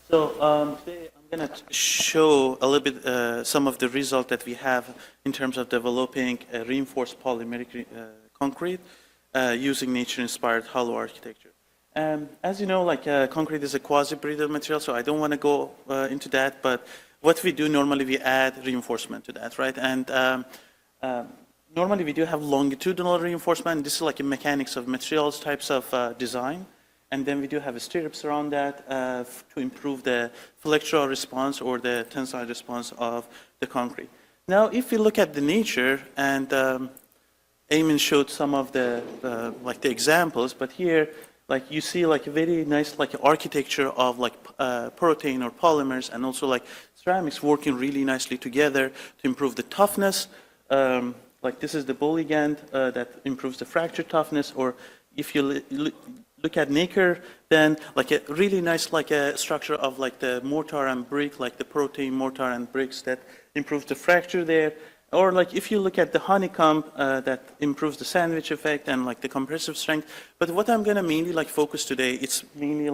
Today I'm going to show a little bit some of the result that we have in terms of developing a reinforced polymeric concrete using nature-inspired hollow architecture. As you know, concrete is a quasi-brittle material, so I don't want to go into that, but what we do normally, we add reinforcement to that, right? And normally we do have longitudinal reinforcement. This is like a mechanics of materials types of design. And then we do have stirrups around that to improve the flexural response or the tensile response of the concrete. Now, if we look at the nature, and Amir showed some of the the examples, but here, you see a very nice architecture of protein or polymers and also ceramics working really nicely together to improve the toughness. This is the Bolligand that improves the fracture toughness, or if you look at nacre, then a really nice a structure of the mortar and brick, the protein mortar and bricks that improves the fracture there. Or if you look at the honeycomb, that improves the sandwich effect and the compressive strength. But what I'm going to mainly focus today, it's mainly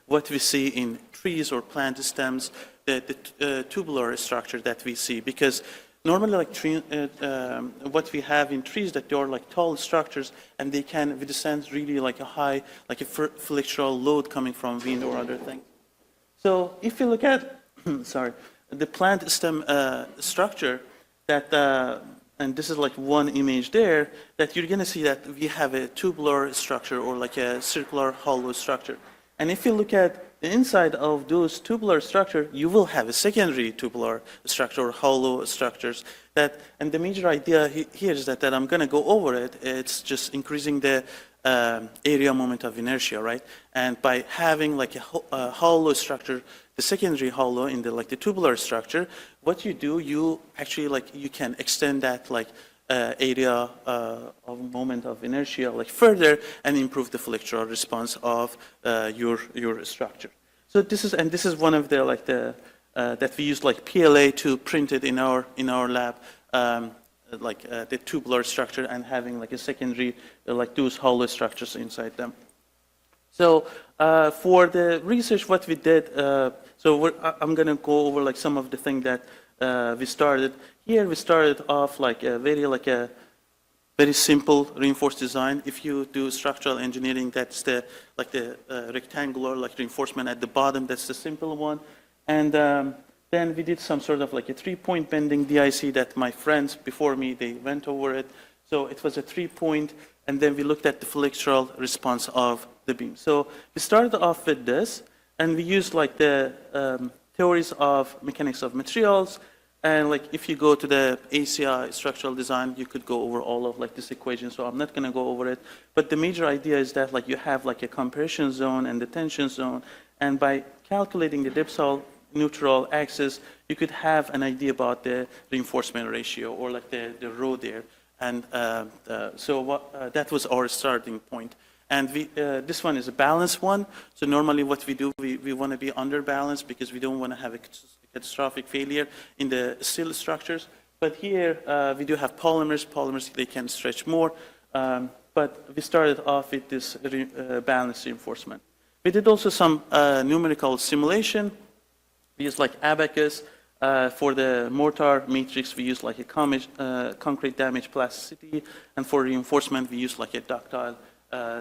what we see in trees or plant stems, the tubular structure that we see, because normally, what we have in trees, that they are tall structures, and they can withstand really a high, a flexural load coming from wind or other things. So if you look at, sorry, the plant stem structure, that and this is one image there, that you're going to see that we have a tubular structure or a circular hollow structure. And if you look at the inside of those tubular structure, you will have a secondary tubular structure or hollow structures. And the major idea here is that I'm going to go over it. It's just increasing the area moment of inertia, right? And by having a hollow structure, the secondary hollow in the the tubular structure, what you do, you actually you can extend that area of moment of inertia further and improve the flexural response of your structure. So this is one of the that we use PLA to print it in our lab, the tubular structure and having a secondary those hollow structures inside them. So for the research, what we did, I'm going to go over some of the things that we started. Here we started off a very simple reinforced design. If you do structural engineering, that's the rectangular reinforcement at the bottom. That's the simple one. And then we did some sort of a 3-point bending DIC that my friends before me, they went over it. So it was a 3-point, and then we looked at the flexural response of the beam. So we started off with this, and we used the theories of mechanics of materials. And if you go to the ACI structural design, you could go over all of this equation. So I'm not going to go over it. But the major idea is that you have a compression zone and the tension zone. And by calculating the dipsol neutral axis, you could have an idea about the reinforcement ratio or the rho there. And that was our starting point. And this one is a balanced one. So normally what we do, we want to be under balanced because we don't want to have a catastrophic failure in the steel structures. But here we do have polymers. Polymers, they can stretch more. But we started off with this balanced reinforcement. We did also some numerical simulation. We used abacus. For the mortar matrix, we use a concrete damage plasticity. And for reinforcement, we use a ductile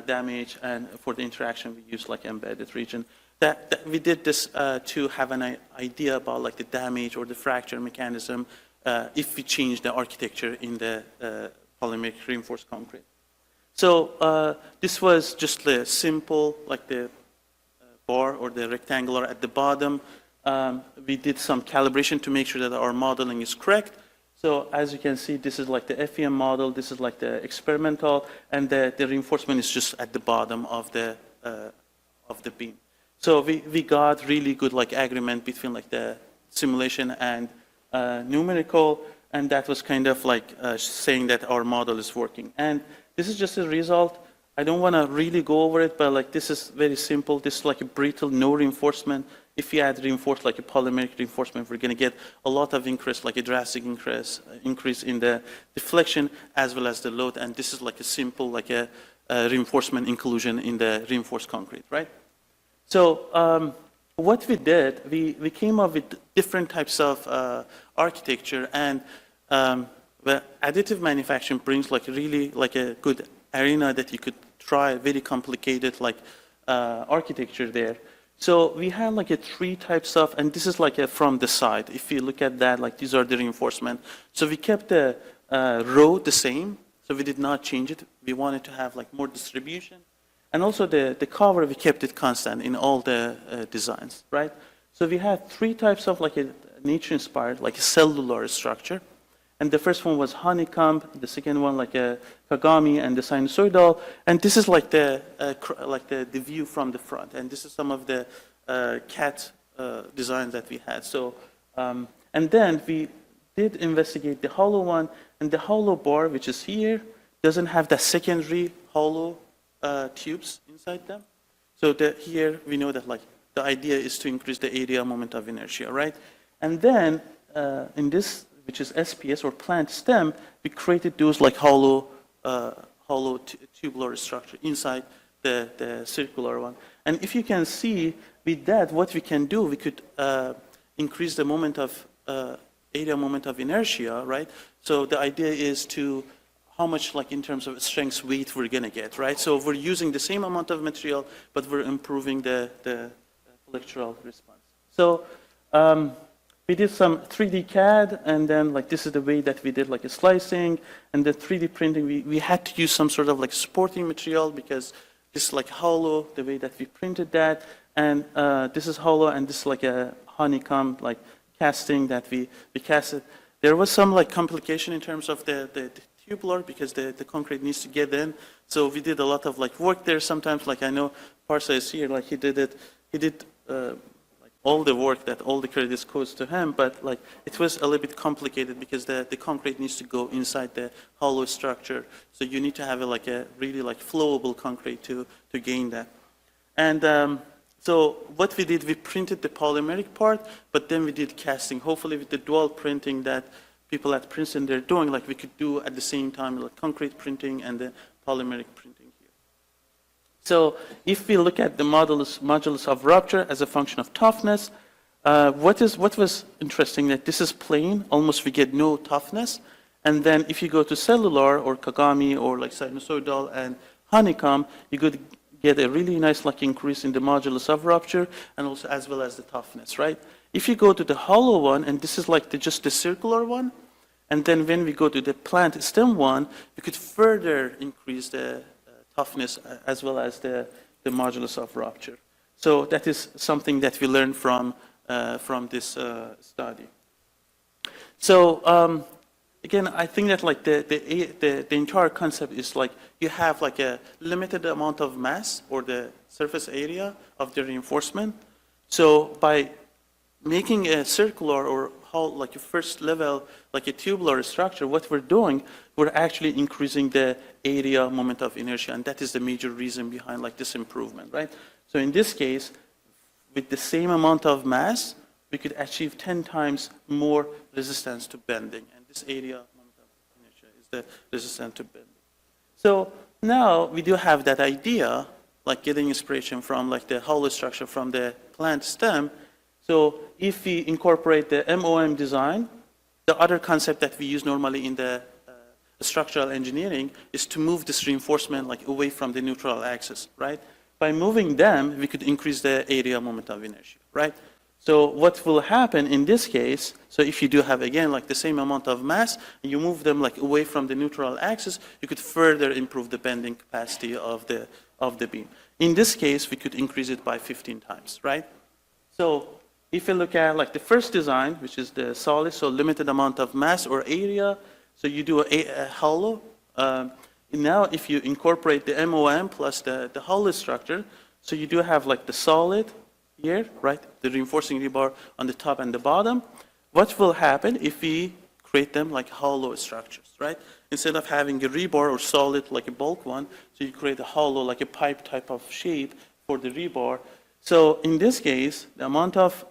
damage. And for the interaction, we use embedded region. That we did this to have an idea about the damage or the fracture mechanism if we change the architecture in the polymeric reinforced concrete. So this was just the simple, the bar or the rectangular at the bottom. We did some calibration to make sure that our modeling is correct. So as you can see, this is the FEM model. This is the experimental, and the reinforcement is just at the bottom of the beam. So we got really good agreement between the simulation and numerical, and that was kind of saying that our model is working. And this is just a result. I don't want to really go over it, but this is very simple. This is a brittle, no reinforcement. If you add reinforced a polymeric reinforcement, we're going to get a lot of increase, a drastic increase in the deflection as well as the load. And this is a simple reinforcement inclusion in the reinforced concrete, right? So what we did, we came up with different types of architecture, and the additive manufacturing brings like really like a good arena that you could try very complicated like architecture there. So we have like a three types of, and this is like a from the side. If you look at that, like these are the reinforcement. So we kept the row the same, so we did not change it. We wanted to have like more distribution. And also the cover, we kept it constant in all the designs, right? So we had three types of like a nature-inspired, like a cellular structure. And the first one was honeycomb, the second one like a kagami, and the sinusoidal. And this is like the view from the front. And this is some of the cat designs that we had. So, and then we did investigate the hollow one, and the hollow bar, which is here, doesn't have the secondary hollow tubes inside them. So here we know that like the idea is to increase the area moment of inertia, right? And then in this, which is SPS or plant stem, we created those like hollow tubular structure inside the circular one. And if you can see with that, what we can do, we could increase the moment of area moment of inertia, right? So the idea is to how much like in terms of strength weight we're gonna get, right? So we're using the same amount of material, but we're improving the flexural response. So we did some 3D CAD, and then like this is the way that we did like a slicing, and the 3D printing, we had to use some sort of like supporting material because this is like hollow, the way that we printed that, and this is hollow, and this is like a honeycomb like casting that we casted. There was some like complication in terms of the tubular because the concrete needs to get in. So we did a lot of like work there sometimes. Like I know Parsa is here, like he did like all the work that all the credits goes to him, but like it was a little bit complicated because the concrete needs to go inside the hollow structure. So you need to have like a really like flowable concrete to gain that. And so what we did, we printed the polymeric part, but then we did casting. Hopefully with the dual printing that people at Princeton they're doing, like we could do at the same time like concrete printing and the polymeric printing here. So if we look at the modulus of rupture as a function of toughness, what was interesting that this is plain, almost we get no toughness. And then if you go to cellular or kagami or like sinusoidal and honeycomb, you could get a really nice like increase in the modulus of rupture and also as well as the toughness, right? If you go to the hollow one, and this is like just the circular one, and then when we go to the plant stem one, we could further increase the toughness as well as the modulus of rupture. So that is something that we learned from this study. So again, I think that like the entire concept is like you have like a limited amount of mass or the surface area of the reinforcement. So by making a circular or like a first level, like a tubular structure, what we're doing, we're actually increasing the area moment of inertia, and that is the major reason behind like this improvement, right? So in this case, with the same amount of mass, we could achieve 10 times more resistance to bending, and this area moment of inertia is the resistance to bending. So now we do have that idea, like getting inspiration from like the hollow structure from the plant stem. So if we incorporate the MOM design, the other concept that we use normally in the structural engineering is to move this reinforcement like away from the neutral axis, right? By moving them, we could increase the area moment of inertia, right? So what will happen in this case, so if you do have again like the same amount of mass, and you move them like away from the neutral axis, you could further improve the bending capacity of the beam. In this case, we could increase it by 15 times, right? So if you look at like the first design, which is the solid, so limited amount of mass or area, so you do a hollow. Now if you incorporate the MOM plus the hollow structure, so you do have like the solid here, right? The reinforcing rebar on the top and the bottom. What will happen if we create them like hollow structures, right? Instead of having a rebar or solid like a bulk one, so you create a hollow like a pipe type of shape for the rebar. So in this case, the amount of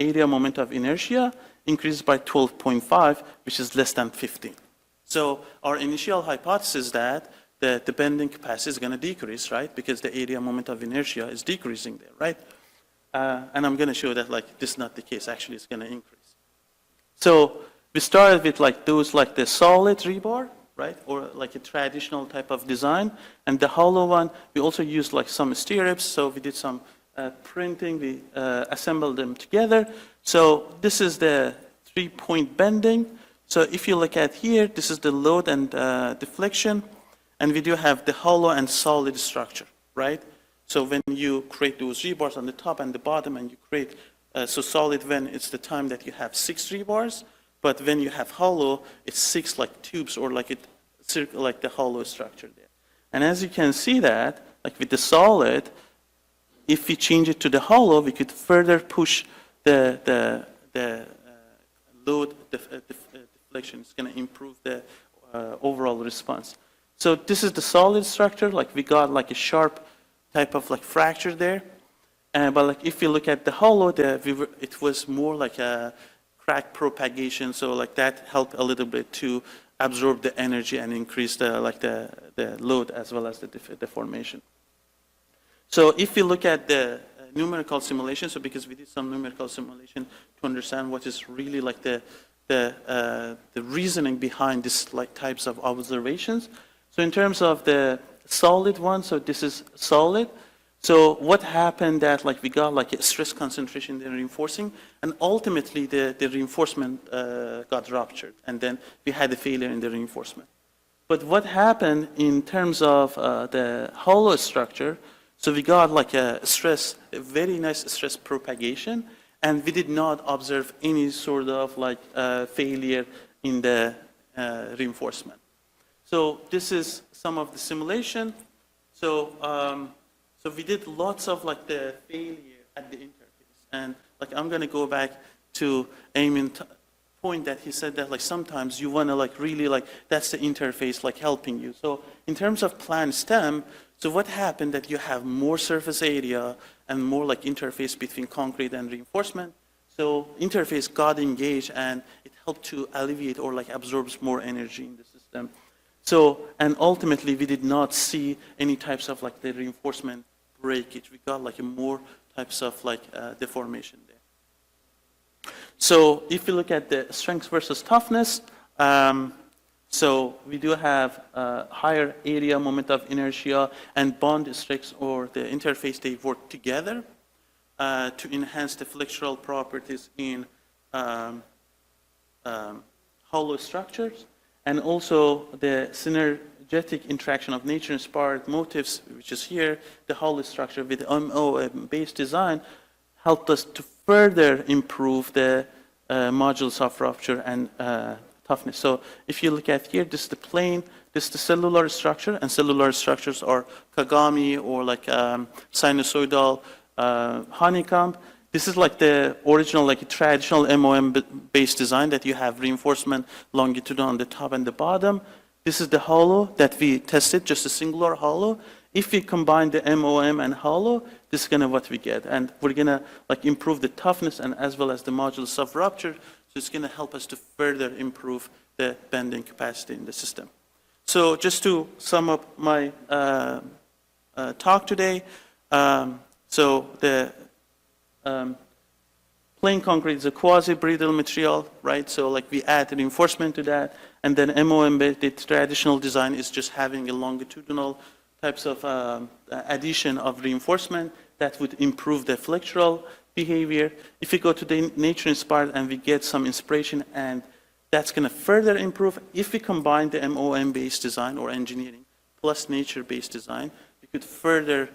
area moment of inertia increases by 12.5, which is less than 15. So our initial hypothesis that the bending capacity is going to decrease, right? Because the area moment of inertia is decreasing there, right? And I'm going to show that like this is not the case. Actually, it's going to increase. So we started with like those like the solid rebar, right, or like a traditional type of design, and the hollow one. We also used like some stirrups. So we did some printing. We assembled them together. So this is the 3-point bending. So if you look at here, this is the load and deflection, and we do have the hollow and solid structure, right? So when you create those rebars on the top and the bottom, and you create, so solid when it's the time that you have 6 rebars, but when you have hollow, it's 6 like tubes or like like the hollow structure there. And as you can see that, like with the solid, if we change it to the hollow, we could further push the load deflection. It's going to improve the overall response. So this is the solid structure. Like we got like a sharp type of like fracture there. But like if you look at the hollow, it was more like a crack propagation. So like that helped a little bit to absorb the energy and increase the load as well as the deformation. So if you look at the numerical simulation, so because we did some numerical simulation to understand what is really like the reasoning behind this like types of observations. So in terms of the solid one, so this is solid. So what happened that like we got like a stress concentration in reinforcing, and ultimately the reinforcement got ruptured, and then we had a failure in the reinforcement. But what happened in terms of the hollow structure, so we got like a very nice stress propagation, and we did not observe any sort of like failure in the reinforcement. So this is some of the simulation. So so we did lots of like the failure at the interface, and like I'm going to go back to Amir's point that he said that like sometimes you want to like really like that's the interface like helping you. So in terms of plan stem, so what happened that you have more surface area and more like interface between concrete and reinforcement. So interface got engaged, and it helped to alleviate or like absorbs more energy in the system. So, and ultimately we did not see any types of like the reinforcement breakage. We got like a more types of like deformation there. So if you look at the strength versus toughness, so we do have higher area, moment of inertia, and bond stress or the interface, they work together to enhance the flexural properties in hollow structures, and also the synergetic interaction of nature-inspired motifs, which is here, the hollow structure with MOM-based design, helped us to further improve the modulus of rupture and toughness. So if you look at here, this is the plane, this is the cellular structure, and cellular structures are Kagami or like sinusoidal honeycomb. This is like the original, like a traditional MOM-based design that you have reinforcement longitudinal on the top and the bottom. This is the hollow that we tested, just a singular hollow. If we combine the MOM and hollow, this is kind of what we get. And we're gonna like improve the toughness and as well as the modulus of rupture. So it's gonna help us to further improve the bending capacity in the system. So just to sum up my talk today, so the plain concrete is a quasi-brittle material, right? So like we add reinforcement to that, and then MOM, the traditional design is just having a longitudinal types of addition of reinforcement that would improve the flexural behavior. If we go to the nature-inspired and we get some inspiration, and that's going to further improve. If we combine the MOM-based design or engineering plus nature-based design, we could further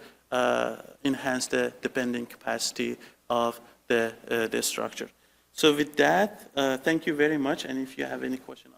enhance the bending capacity of the structure. So with that, thank you very much. And if you have any question,